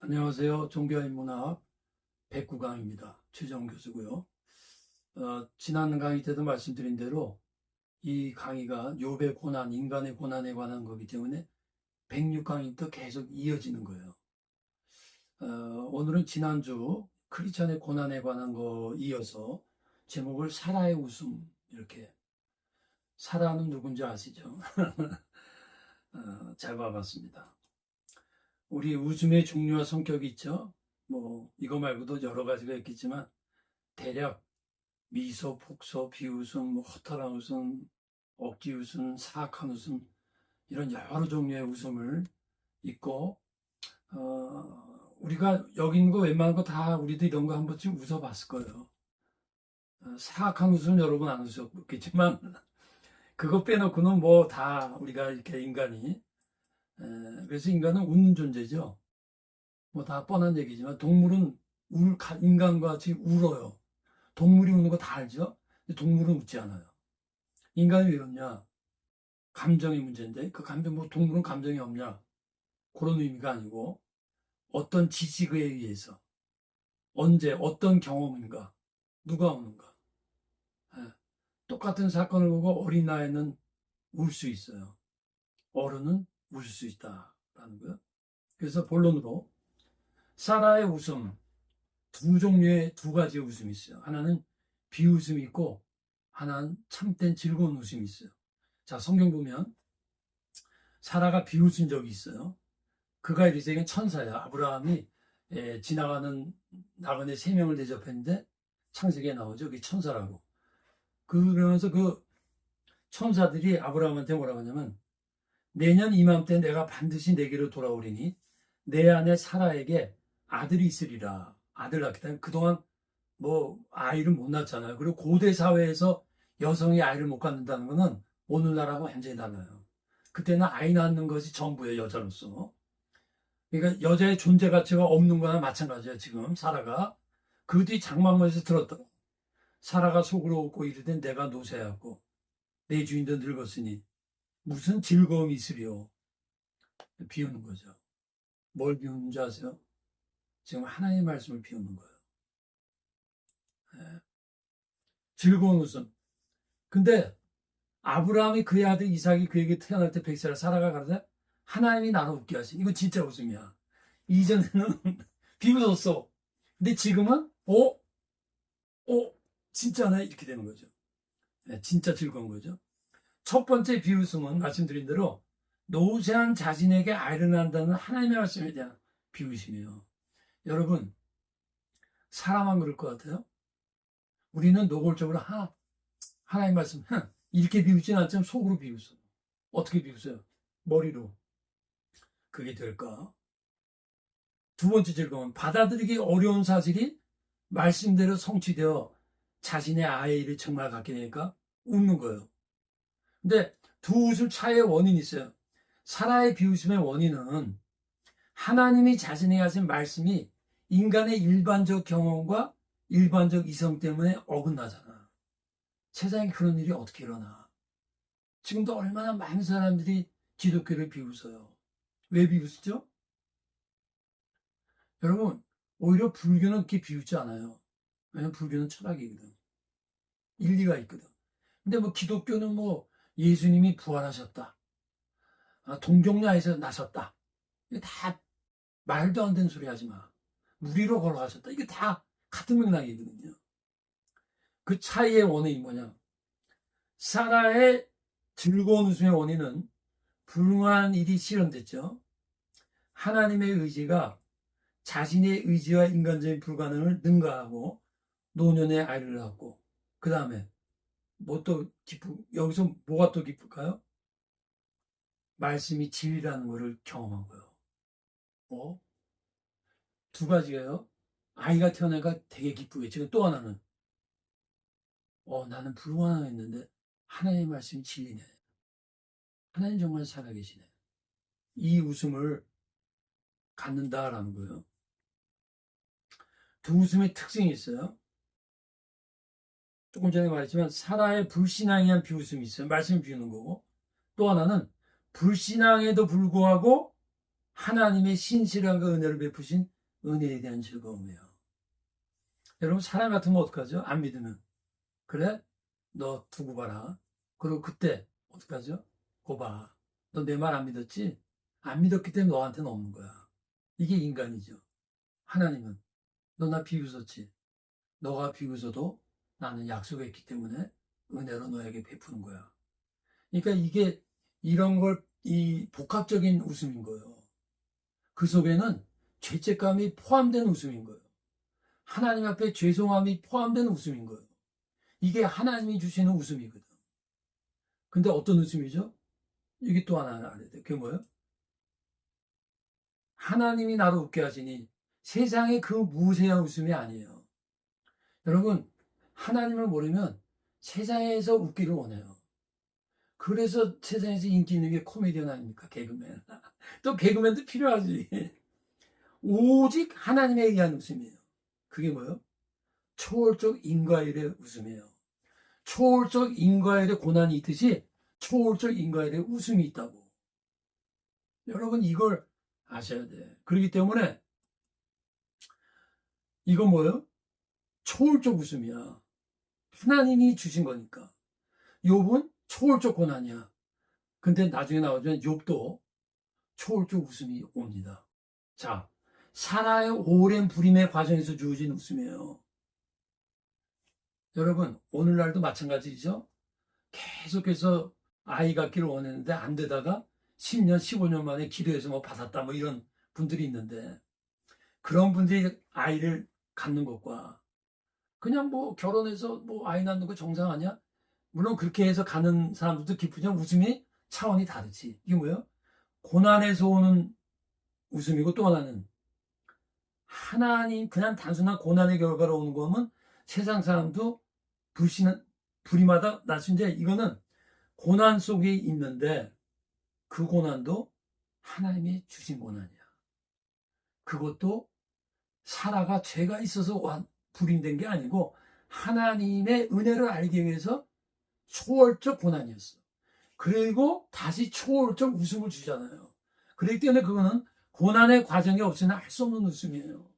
안녕하세요. 종교인문학 백구강입니다. 최정 교수고요. 지난 강의 때도 말씀드린 대로 이 강의가 욥의 고난, 인간의 고난에 관한 거기 때문에 106강부터 계속 이어지는 거예요. 오늘은 지난주 크리스찬의 고난에 관한 거 이어서 제목을 사라의 웃음, 이렇게. 사라는 누군지 아시죠? 잘 봐봤습니다. 우리 웃음의 종류와 성격이 있죠. 이거 말고도 여러 가지가 있겠지만 대략 미소, 폭소, 비웃음, 허탈한 웃음, 억지 웃음, 사악한 웃음, 이런 여러 종류의 웃음을 있고, 우리가 여기 있는 거 웬만한 거 다 우리도 이런 거 한 번쯤 웃어봤을 거예요. 사악한 웃음 여러분 안 웃었겠지만 그거 빼놓고는 뭐 다 우리가 이렇게 인간이, 그래서 인간은 웃는 존재죠. 뭐 다 뻔한 얘기지만 동물은 인간과 같이 울어요. 동물이 우는 거 다 알죠? 근데 동물은 웃지 않아요. 인간이 왜 웃냐? 감정의 문제인데, 그 감정, 뭐 동물은 감정이 없냐? 그런 의미가 아니고, 어떤 지식에 의해서, 언제, 어떤 경험인가, 누가 우는가. 예. 똑같은 사건을 보고 어린 나이는 울 수 있어요. 어른은 울 수 있다라는 거예요. 그래서 본론으로, 사라의 웃음, 두 가지의 웃음이 있어요. 하나는 비웃음이 있고, 하나는 참된 즐거운 웃음이 있어요. 자, 성경 보면, 사라가 비웃은 적이 있어요. 그가 이르되 천사야. 아브라함이 지나가는 나그네 3명을 대접했는데 창세기에 나오죠. 그게 천사라고. 그러면서 그 천사들이 아브라함한테 뭐라고 하냐면, 내년 이맘때 내가 반드시 내게로 돌아오리니 내 아내 사라에게 아들이 있으리라. 아들 낳겠다. 그동안 뭐 아이를 못 낳았잖아요. 그리고 고대 사회에서 여성이 아이를 못 갖는다는 거는 오늘날하고 완전히 달라요. 그때는 아이 낳는 것이 전부예요, 여자로서. 그러니까 여자의 존재 가치가 없는 거나 마찬가지야. 지금 사라가 그 뒤 장막문에서 들었다. 사라가 속으로 웃고 이르되 내가 노쇠하고 내 주인도 늙었으니 무슨 즐거움이 있으리요. 비우는 거죠. 뭘 비우는 줄 아세요? 지금 하나님의 말씀을 비우는 거예요. 예. 즐거운 웃음. 근데 아브라함이 그의 아들 이삭이 그에게 태어날 때 100세라 사라가 가르되 하나님이 나를 웃게 하신. 이건 진짜 웃음이야. 이전에는 비웃었어. 근데 지금은 진짜네? 이렇게 되는 거죠. 네, 진짜 즐거운 거죠. 첫 번째 비웃음은 말씀드린 대로 노쇠한 자신에게 아이를 낳는다는 하나님의 말씀에 대한 비웃음이에요. 여러분, 사람만 그럴 것 같아요? 우리는 노골적으로 하나님 말씀 이렇게 비웃지는 않지만 속으로 비웃어. 어떻게 비웃어요? 머리로. 그게 될까? 두 번째 즐거움은 받아들이기 어려운 사실이 말씀대로 성취되어 자신의 아이를 정말 갖게 되니까 웃는 거예요. 근데 두 웃음 차이의 원인이 있어요. 사라의 비웃음의 원인은 하나님이 자신에게 하신 말씀이 인간의 일반적 경험과 일반적 이성 때문에 어긋나잖아. 세상에 그런 일이 어떻게 일어나? 지금도 얼마나 많은 사람들이 기독교를 비웃어요. 왜 비웃죠? 여러분, 오히려 불교는 그렇게 비웃지 않아요. 왜냐면 불교는 철학이거든. 일리가 있거든. 근데 뭐 기독교는 뭐 예수님이 부활하셨다. 동정야에서 나섰다. 이게 다 말도 안 되는 소리 하지 마. 무리로 걸어가셨다. 이게 다 같은 맥락이거든요. 그 차이의 원인이 뭐냐? 사라의 즐거운 웃음의 원인은 불응한 일이 실현됐죠. 하나님의 의지가 자신의 의지와 인간적인 불가능을 능가하고 노년의 아이를 낳고, 그 다음에 여기서 뭐가 또 기쁠까요? 말씀이 진리라는 것을 경험한 거예요. 두 가지예요. 아이가 태어나니까 되게 기쁘게. 지금 또 하나는, 나는 불완항했는데 하나님의 말씀이 진리네. 하나님 정말 살아계시네. 이 웃음을 갖는다라는 거예요. 두 웃음의 특징이 있어요. 조금 전에 말했지만 사라의 불신앙에 대한 비웃음이 있어요. 말씀을 비우는 거고. 또 하나는 불신앙에도 불구하고 하나님의 신실함과 은혜를 베푸신 은혜에 대한 즐거움이에요. 여러분 사랑 같은 거 어떡하죠? 안 믿으면. 그래? 너 두고 봐라. 그리고 그때 어떡하죠? 거 봐. 너 내 말 안 믿었지? 안 믿었기 때문에 너한테는 없는 거야. 이게 인간이죠. 하나님은 너 나 비웃었지? 너가 비웃어도 나는 약속했기 때문에 은혜로 너에게 베푸는 거야. 그러니까 이게 이런 이 복합적인 웃음인 거예요. 그 속에는 죄책감이 포함된 웃음인 거예요. 하나님 앞에 죄송함이 포함된 웃음인 거예요. 이게 하나님이 주시는 웃음이거든. 근데 어떤 웃음이죠? 이게 또 하나 알아야 돼. 그게 뭐예요? 하나님이 나를 웃게 하시니 세상의 그 무세한 웃음이 아니에요. 여러분, 하나님을 모르면 세상에서 웃기를 원해요. 그래서 세상에서 인기 있는 게 코미디언 아닙니까? 개그맨. 또 개그맨도 필요하지. 오직 하나님에 의한 웃음이에요. 그게 뭐예요? 초월적 인과일의 웃음이에요. 초월적 인과일의 고난이 있듯이 초월적 인과일의 웃음이 있다고. 여러분 이걸 아셔야 돼. 그렇기 때문에 이건 뭐예요? 초월적 웃음이야. 하나님이 주신 거니까. 욥은 초월적 고난이야. 근데 나중에 나오면 욥도 초월적 웃음이 옵니다. 자, 사라의 오랜 불임의 과정에서 주어진 웃음이에요. 여러분, 오늘날도 마찬가지죠? 계속해서 아이 갖기를 원했는데 안 되다가 10년, 15년 만에 기도해서 뭐 받았다 뭐 이런 분들이 있는데 그런 분들이 아이를 갖는 것과 그냥 뭐 결혼해서 뭐 아이 낳는 거 정상 아니야? 물론 그렇게 해서 가는 사람들도 기쁘지만 웃음이 차원이 다르지. 이게 뭐예요? 고난에서 오는 웃음이고 또 하나는 하나님 그냥 단순한 고난의 결과로 오는 거면 세상 사람도 불임하다 나신데 이거는 고난 속에 있는데 그 고난도 하나님이 주신 고난이야. 그것도 사라가 죄가 있어서 불임된 게 아니고 하나님의 은혜를 알기 위해서 초월적 고난이었어. 그리고 다시 초월적 웃음을 주잖아요. 그렇기 때문에 그거는 고난의 과정이 없으면 할 수 없는 웃음이에요.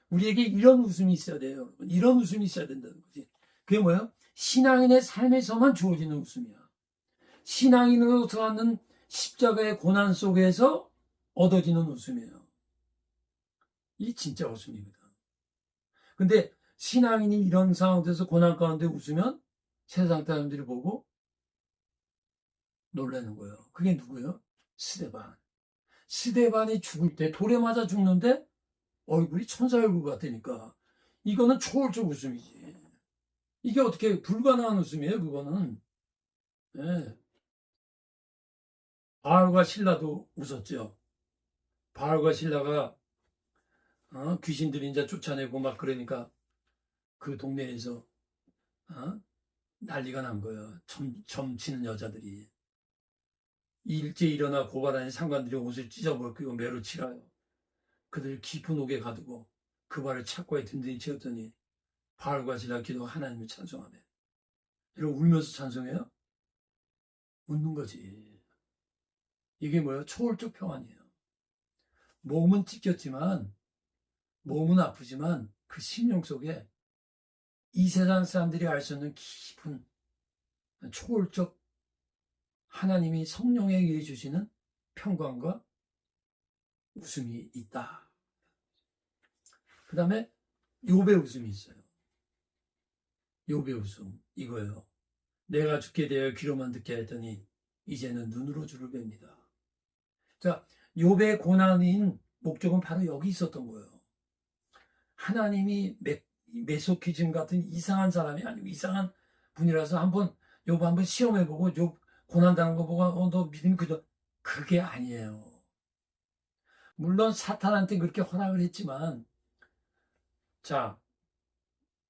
우리에게 이런 웃음이 있어야 돼요, 여러분. 이런 웃음이 있어야 된다는 거지. 그게 뭐예요? 신앙인의 삶에서만 주어지는 웃음이야. 신앙인으로서 하는 십자가의 고난 속에서 얻어지는 웃음이에요. 이 진짜 웃음이거든. 근데 신앙인이 이런 상황에서 고난 가운데 웃으면 세상 사람들이 보고 놀라는 거예요. 그게 누구예요? 스데반. 스데반이 죽을 때 돌에 맞아 죽는데 얼굴이 천사 얼굴 같으니까 이거는 초월적 웃음이지. 이게 어떻게 불가능한 웃음이에요? 그거는. 네. 바알과 신라도 웃었죠. 바알과 신라가 귀신들이 이제 쫓아내고 막 그러니까 그 동네에서 난리가 난 거예요. 점치는 여자들이. 일제 일어나 고발하는 상관들이 옷을 찢어벗기고 매로 치라요. 그들 깊은 옥에 가두고 그 발을 착고에 든든히 채웠더니 바알과 신라 기도 하나님을 찬송하며 이러고 울면서 찬송해요? 웃는 거지. 이게 뭐예요? 초월적 평안이에요. 몸은 찢겼지만 몸은 아프지만 그 심령 속에 이 세상 사람들이 알 수 없는 깊은 초월적 하나님이 성령에 의해 주시는 평강과 웃음이 있다. 그 다음에 욥의 웃음이 있어요. 욥의 웃음 이거예요. 내가 죽게 되어 귀로만 듣게 했더니 이제는 눈으로 주를 뵙니다. 자, 욥의 고난인 목적은 바로 여기 있었던 거예요. 하나님이 메소키즘 같은 이상한 사람이 아니고 이상한 분이라서 욥 한번 시험해보고 욥 고난당한 거 보고 너 믿음이 그게 아니에요. 물론 사탄한테 그렇게 허락을 했지만 자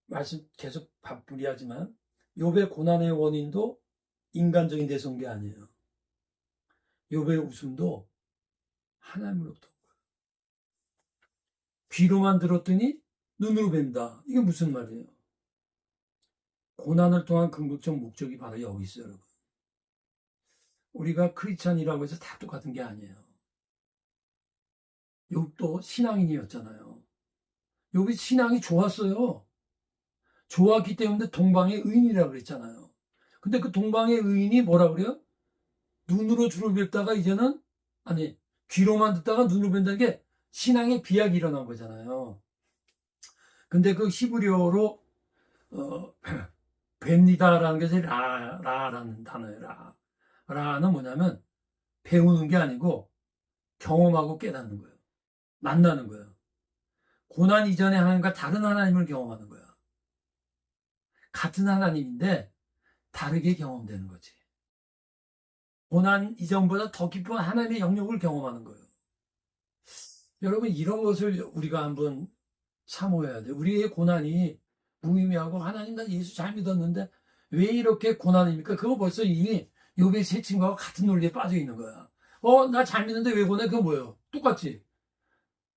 말씀 계속 무리하지만 욥의 고난의 원인도 인간적인 데서 온 게 아니에요. 욥의 웃음도 하나님으로부터 온 거예요. 귀로만 들었더니 눈으로 뵌다. 이게 무슨 말이에요? 고난을 통한 궁극적 목적이 바로 여기 있어요, 여러분. 우리가 크리스찬이라고 해서 다 똑같은 게 아니에요. 욥도 신앙인이었잖아요. 욥이 신앙이 좋았어요. 좋았기 때문에 동방의 의인이라고 그랬잖아요. 근데 그 동방의 의인이 뭐라 그래요? 눈으로 주를 뵙다가 이제는, 아니, 귀로만 듣다가 눈으로 뵌다는 게 신앙의 비약이 일어난 거잖아요. 근데 그 히브리어로 뵙니다라는 것이 라라는 단어예요. 라는 뭐냐면 배우는 게 아니고 경험하고 깨닫는 거예요. 만나는 거예요. 고난 이전의 하나님과 다른 하나님을 경험하는 거야. 같은 하나님인데 다르게 경험되는 거지. 고난 이전보다 더 깊은 하나님의 영역을 경험하는 거예요. 여러분, 이런 것을 우리가 한번 사모해야 돼요. 우리의 고난이 무의미하고 하나님 나 예수 잘 믿었는데 왜 이렇게 고난입니까? 그거 벌써 이미 욥의 세 친구와 같은 논리에 빠져 있는 거야. 나 잘 믿는데 왜 고난해? 그거 뭐예요? 똑같지.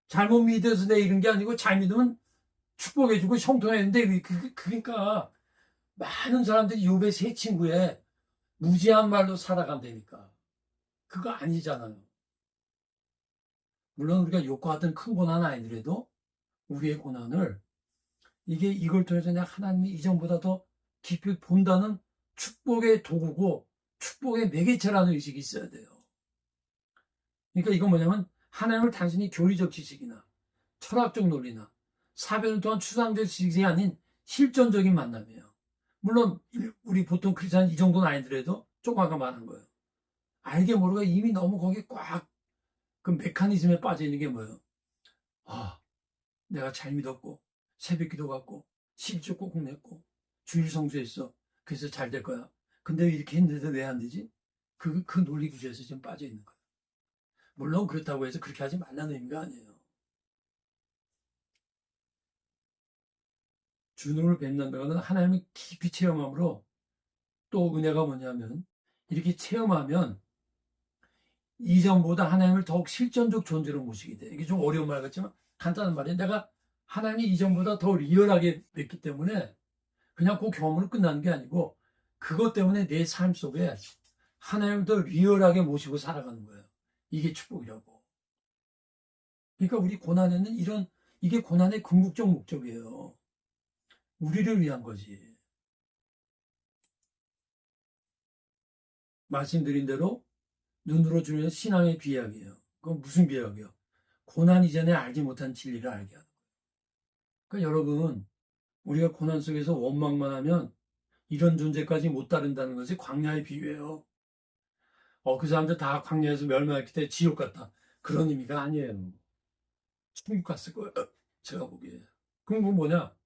잘못 믿어서 내 이런 게 아니고 잘 믿으면 축복해주고 형통했는데 그러니까 많은 사람들이 욥의 세 친구에 무지한 말로 살아간다니까. 그거 아니잖아요. 물론 우리가 욥과 같은 큰 고난 아니더라도 우리의 고난을 이걸 통해서 내가 하나님이 이전보다 더 깊이 본다는 축복의 도구고 축복의 매개체라는 의식이 있어야 돼요. 그러니까 이건 뭐냐면 하나님을 단순히 교리적 지식이나 철학적 논리나 사변을 통한 추상적 지식이 아닌 실존적인 만남이에요. 물론 우리 보통 크리스찬 이 정도는 아니더라도 조금 아까 말한 거예요. 알게 모르게 이미 너무 거기에 꽉 그 메커니즘에 빠져 있는 게 뭐예요? 내가 잘 믿었고 새벽 기도 받고 12조 꼭 냈고 주일 성수했어. 그래서 잘 될 거야. 근데 이렇게 했는데 왜 안 되지? 그 논리 구조에서 지금 빠져 있는 거예요. 물론 그렇다고 해서 그렇게 하지 말라는 의미가 아니에요. 주님을 뵙는다는 것은 하나님을 깊이 체험함으로 또 은혜가 뭐냐면 이렇게 체험하면 이전보다 하나님을 더욱 실존적 존재로 모시게 돼. 이게 좀 어려운 말 같지만 간단한 말이에요. 내가 하나님이 이전보다 더 리얼하게 뵙기 때문에 그냥 그 경험으로 끝나는 게 아니고 그것 때문에 내 삶 속에 하나님을 더 리얼하게 모시고 살아가는 거예요. 이게 축복이라고. 그러니까 우리 고난에는 이게 고난의 궁극적 목적이에요. 우리를 위한 거지. 말씀드린 대로 눈으로 주는 신앙의 비약이에요. 그건 무슨 비약이에요? 고난 이전에 알지 못한 진리를 알게 하는 거예요. 그러니까 여러분, 우리가 고난 속에서 원망만 하면 이런 존재까지 못 따른다는 것이 광야의 비유예요. 그 사람들 다 광야에서 멸망했기 때문에 지옥 갔다. 그런 의미가 아니에요. 천국 갔을 거예요. 제가 보기에. 그럼 그건 뭐냐?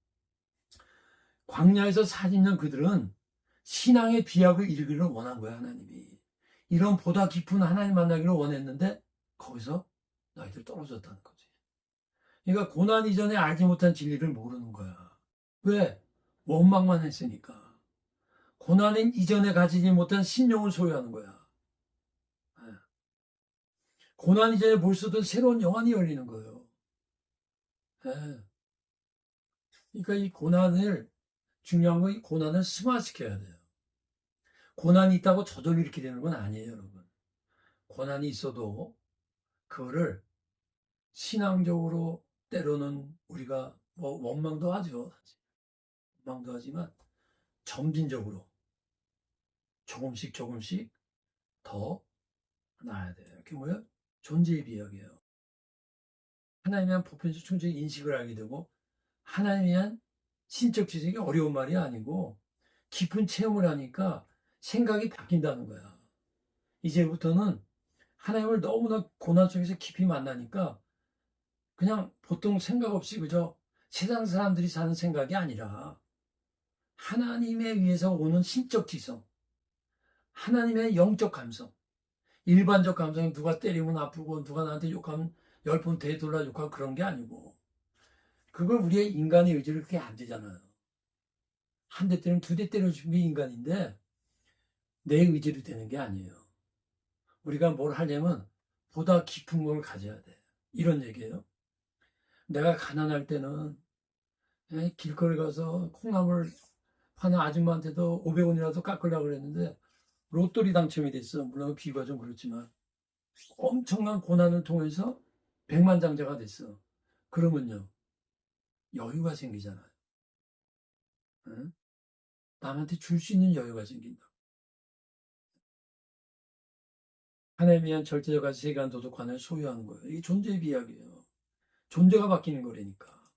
광야에서 40년 그들은 신앙의 비약을 이루기를 원한 거야, 하나님이. 이런 보다 깊은 하나님 만나기를 원했는데 거기서 너희들 떨어졌다는 거지. 그러니까 고난 이전에 알지 못한 진리를 모르는 거야. 왜? 원망만 했으니까. 고난은 이전에 가지지 못한 신령을 소유하는 거야. 고난 이전에 볼 수 없던 새로운 영안이 열리는 거예요. 그러니까 이 고난을, 중요한 건 이 고난을 승화시켜야 돼요. 고난이 있다고 저절로 이렇게 되는 건 아니에요, 여러분. 고난이 있어도 그거를 신앙적으로 때로는 우리가 원망도 하죠. 원망도 하지만 점진적으로 조금씩 더 나아야 돼요. 그게 뭐예요? 존재의 비약이에요. 하나님에 대한 보편적 존재의 인식을 알게 되고 하나님에 대한 신적 지식이 어려운 말이 아니고 깊은 체험을 하니까 생각이 바뀐다는 거야. 이제부터는 하나님을 너무나 고난 속에서 깊이 만나니까 그냥 보통 생각 없이 그저 세상 사람들이 사는 생각이 아니라 하나님에 의해서 오는 신적 지성, 하나님의 영적 감성, 일반적 감성이 누가 때리면 아프고 누가 나한테 욕하면 10번 되돌려 욕하고 그런 게 아니고 그걸 우리의 인간의 의지를 그렇게 안 되잖아요. 한 대 때리면 2대 때려주는 게 인간인데 내 의지로 되는 게 아니에요. 우리가 뭘 하려면 보다 깊은 걸 가져야 돼. 이런 얘기예요. 내가 가난할 때는 길거리 가서 콩나물 파는 아줌마한테도 500원이라도 깎으려고 그랬는데 로또리 당첨이 됐어. 물론 비유가 좀 그렇지만 엄청난 고난을 통해서 백만장자가 됐어. 그러면요, 여유가 생기잖아요. 응? 남한테 줄 수 있는 여유가 생긴다. 하나님에 대한 절대적 가치 세계관 도덕관을 소유하는 거예요. 이게 존재의 비약이에요. 존재가 바뀌는 거라니까.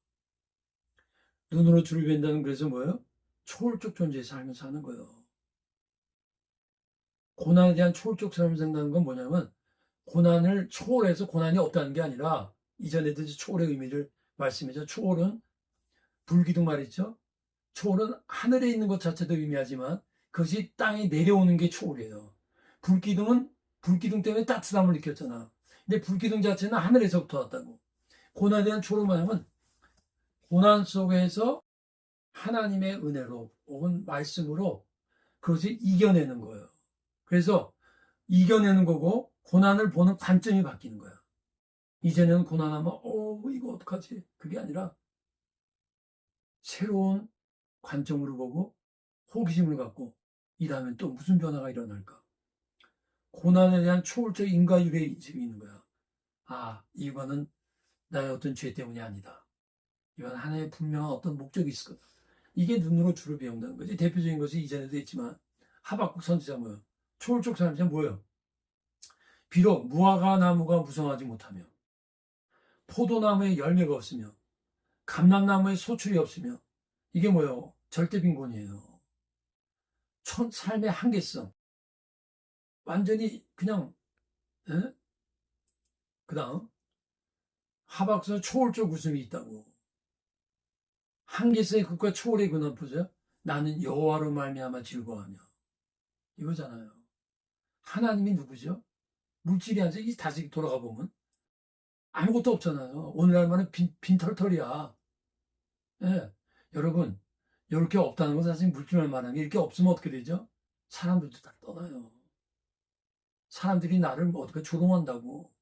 눈으로 주를 뵌다는 그래서 뭐예요? 초월적 존재의 삶을 사는 거예요. 고난에 대한 초월적 삶을 산다는 건 뭐냐면 고난을 초월해서 고난이 없다는 게 아니라 이전에도 초월의 의미를 말씀해서 초월은 불기둥 말이죠. 초월은 하늘에 있는 것 자체도 의미하지만 그것이 땅에 내려오는 게 초월이에요. 불기둥은 불기둥 때문에 따뜻함을 느꼈잖아. 근데 불기둥 자체는 하늘에서부터 왔다고. 고난에 대한 초월은 뭐냐면 고난 속에서 하나님의 은혜로 혹은 말씀으로 그것을 이겨내는 거예요. 그래서 이겨내는 거고 고난을 보는 관점이 바뀌는 거야. 이제는 고난하면 이거 어떡하지? 그게 아니라 새로운 관점으로 보고 호기심을 갖고 이 다음엔 또 무슨 변화가 일어날까? 고난에 대한 초월적 인과율의 인식이 있는 거야. 아, 이거는 나의 어떤 죄 때문이 아니다. 이건 하나의 분명한 어떤 목적이 있을 거다. 이게 눈으로 주를 배운다는 거지. 대표적인 것이 이전에도 있지만 하박국 선지자 뭐예요? 초월적 사람이 뭐예요? 비록 무화과 나무가 무성하지 못하며 포도나무에 열매가 없으며 감람나무에 소출이 없으며 이게 뭐예요? 절대 빈곤이에요. 삶의 한계성. 완전히 그냥 그 다음 하박국에서 초월적 웃음이 있다고. 한계성의 극과 초월의 근원 보세요. 나는 여호와로 말미암아 즐거워하며 이거잖아요. 하나님이 누구죠? 물질이 아니라 다시 돌아가 보면 아무것도 없잖아요. 오늘날만은 빈털털이야. 예. 여러분, 이렇게 없다는 건 사실 물질할 만한 게 이렇게 없으면 어떻게 되죠? 사람들도 다 떠나요. 사람들이 나를 뭐 어떻게 조롱한다고.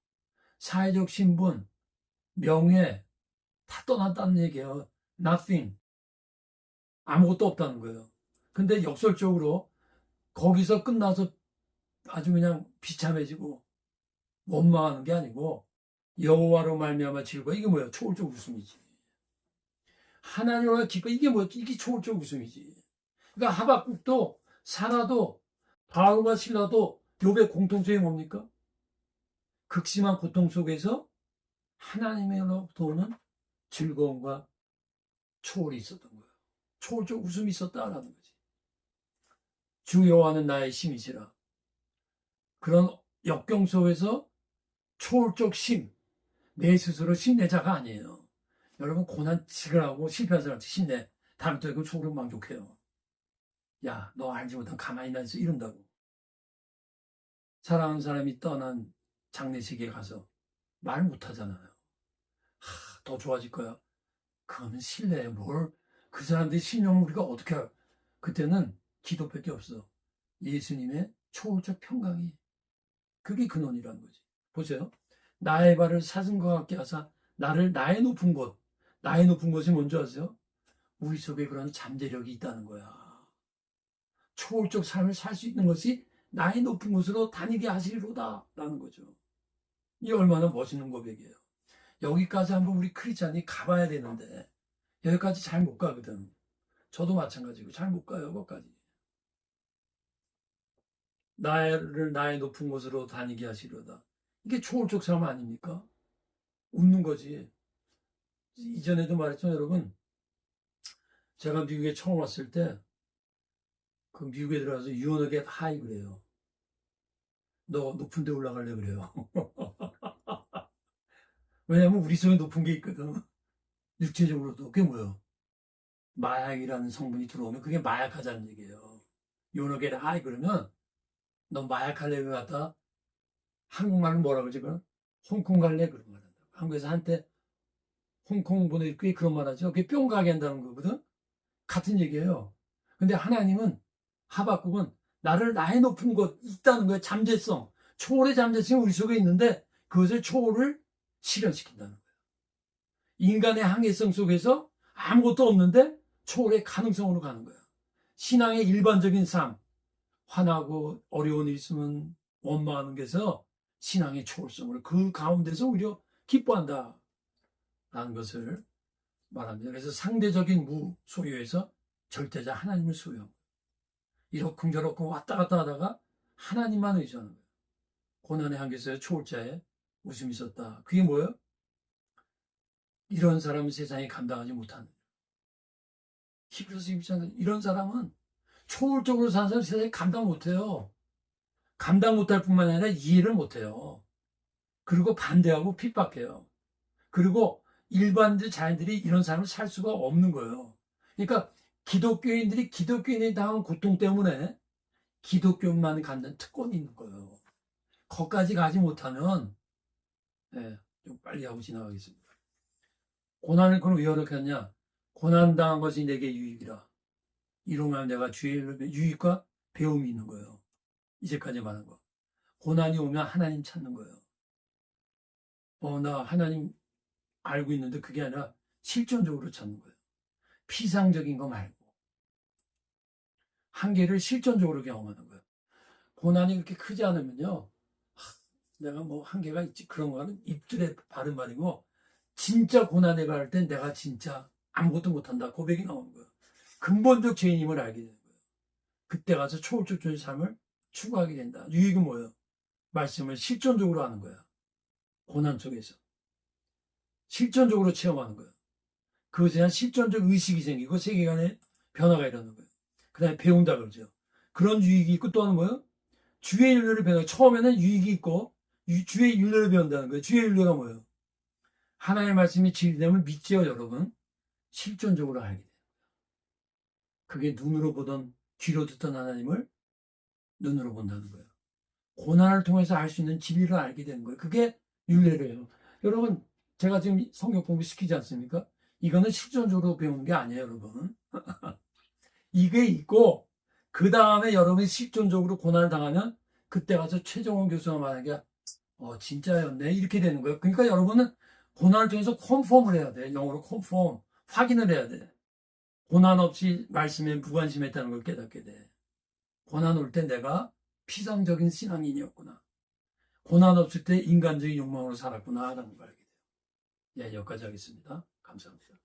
사회적 신분, 명예 다 떠났다는 얘기예요. Nothing. 아무것도 없다는 거예요. 근데 역설적으로 거기서 끝나서 아주 그냥 비참해지고 원망하는 게 아니고 여호와로 말미암아 즐거워. 이게 뭐야? 초월적 웃음이지. 하나님으로 기뻐. 이게 뭐야? 이게 초월적 웃음이지. 그러니까 하박국도 사라도 바울과 실라도 욥의 공통점이 뭡니까? 극심한 고통 속에서 하나님으로부터 오는 즐거움과 초월이 있었던 거예요. 초월적 웃음이 있었다라는 거지. 주 여호와는 나의 힘이시라. 그런 역경 속에서 초월적 심, 내 스스로 힘내자가 아니에요. 여러분 고난 지그하고 실패한 사람한테 힘내. 다음에 또 이거 속으로 만족해요. 야, 너 알지 못한 가만히 나 있어 이런다고. 사랑하는 사람이 떠난 장례식에 가서 말 못하잖아요. 더 좋아질 거야. 그거는 신뢰에 그 사람들이 신용을 우리가 어떻게 할? 그때는 기도밖에 없어. 예수님의 초월적 평강이 그게 근원이라는 거지. 보세요. 나의 발을 사슴과 같게 하사 나를 나의 높은 곳이 뭔지 아세요? 우리 속에 그런 잠재력이 있다는 거야. 초월적 삶을 살 수 있는 것이 나의 높은 곳으로 다니게 하시리로다 라는 거죠. 이게 얼마나 멋있는 고백이에요. 여기까지 한번 우리 크리스찬이 가봐야 되는데 여기까지 잘 못 가거든. 저도 마찬가지고 잘 못 가요. 거기까지. 나를 나의 높은 곳으로 다니게 하시리로다. 이게 초월적 삶 아닙니까? 웃는 거지. 이전에도 말했죠, 여러분. 제가 미국에 처음 왔을 때 그 미국에 들어가서 유언하게 하이 그래요. 너 높은 데 올라갈래 그래요. 왜냐면 우리 속에 높은 게 있거든. 육체적으로도. 그게 뭐예요? 마약이라는 성분이 들어오면 그게 마약하자는 얘기예요. 유언하게 하이 그러면 너 마약할래 왜 갔다? 한국말로 뭐라 그러지 그럼? 홍콩 갈래? 그런 말 한다. 한국에서 한때 홍콩 분들이 그런 말 하죠. 그게 뿅 가게 한다는 거거든. 같은 얘기예요. 근데 하나님은 하박국은 나를 나의 높은 곳 있다는 거예요. 잠재성. 초월의 잠재성이 우리 속에 있는데 그것을 초월을 실현시킨다는 거예요. 인간의 한계성 속에서 아무것도 없는데 초월의 가능성으로 가는 거예요. 신앙의 일반적인 삶, 화나고 어려운 일 있으면 원망하는 게서 신앙의 초월성을 그 가운데서 오히려 기뻐한다 라는 것을 말합니다. 그래서 상대적인 무 소유에서 절대자 하나님을 소유하고 이러쿵저러쿵 왔다 갔다 하다가 하나님만 의지하는 거예요. 고난의 한계에서 초월자의 웃음이 있었다. 그게 뭐예요? 이런 사람은 세상에 감당하지 못하는. 히브리서 12장 이런 사람은 초월적으로 사는 사람 세상에 감당 못해요. 감당 못할 뿐만 아니라 이해를 못해요. 그리고 반대하고 핍박해요. 그리고 일반적 자연들이 이런 사람을 살 수가 없는 거예요. 그러니까 기독교인들이 기독교인이 당한 고통 때문에 기독교만 갖는 특권이 있는 거예요. 거기까지 가지 못하면 좀 빨리 하고 지나가겠습니다. 고난을 그럼 왜 어렵겠냐? 고난당한 것이 내게 유익이라. 이러면 내가 주의 유익과 배움이 있는 거예요. 이제까지 말한 거. 고난이 오면 하나님 찾는 거예요. 나 하나님 알고 있는데 그게 아니라 실존적으로 찾는 거예요. 피상적인 거 말고. 한계를 실존적으로 경험하는 거예요. 고난이 그렇게 크지 않으면요. 내가 뭐 한계가 있지. 그런 거는 입술에 바른 말이고, 진짜 고난에 갈 땐 내가 진짜 아무것도 못한다. 고백이 나오는 거예요. 근본적 죄인임을 알게 되는 거예요. 그때 가서 초월적인 삶을 추구하게 된다. 유익은 뭐예요? 말씀을 실존적으로 하는 거야. 고난 속에서. 실존적으로 체험하는 거예요. 그것에 대한 실존적 의식이 생기고 세계관의 변화가 일어나는 거예요. 그 다음에 배운다 그러죠. 그런 유익이 있고 또 하는 거예요? 주의 윤례를 배우는 거예요. 처음에는 유익이 있고 주의 윤례를 배운다는 거예요. 주의 윤례가 뭐예요? 하나님의 말씀이 진리됨을 믿지요, 여러분. 실존적으로 알게 돼요. 그게 눈으로 보던 귀로 듣던 하나님을 눈으로 본다는 거예요. 고난을 통해서 알 수 있는 진리를 알게 되는 거예요. 그게 윤례래요. 여러분, 제가 지금 성경 공부 시키지 않습니까? 이거는 실존적으로 배우는 게 아니에요, 여러분. 이게 있고 그 다음에 여러분이 실존적으로 고난을 당하면 그때 가서 최정원 교수가 말한 게 진짜였네 이렇게 되는 거예요. 그러니까 여러분은 고난을 통해서 컨펌을 해야 돼. 영어로 컨펌, 확인을 해야 돼. 고난 없이 말씀에 무관심했다는 걸 깨닫게 돼. 고난 올 때 내가 피상적인 신앙인이었구나. 고난 없을 때 인간적인 욕망으로 살았구나 라는 걸 알게 돼요. 여기까지 하겠습니다. 감사합니다.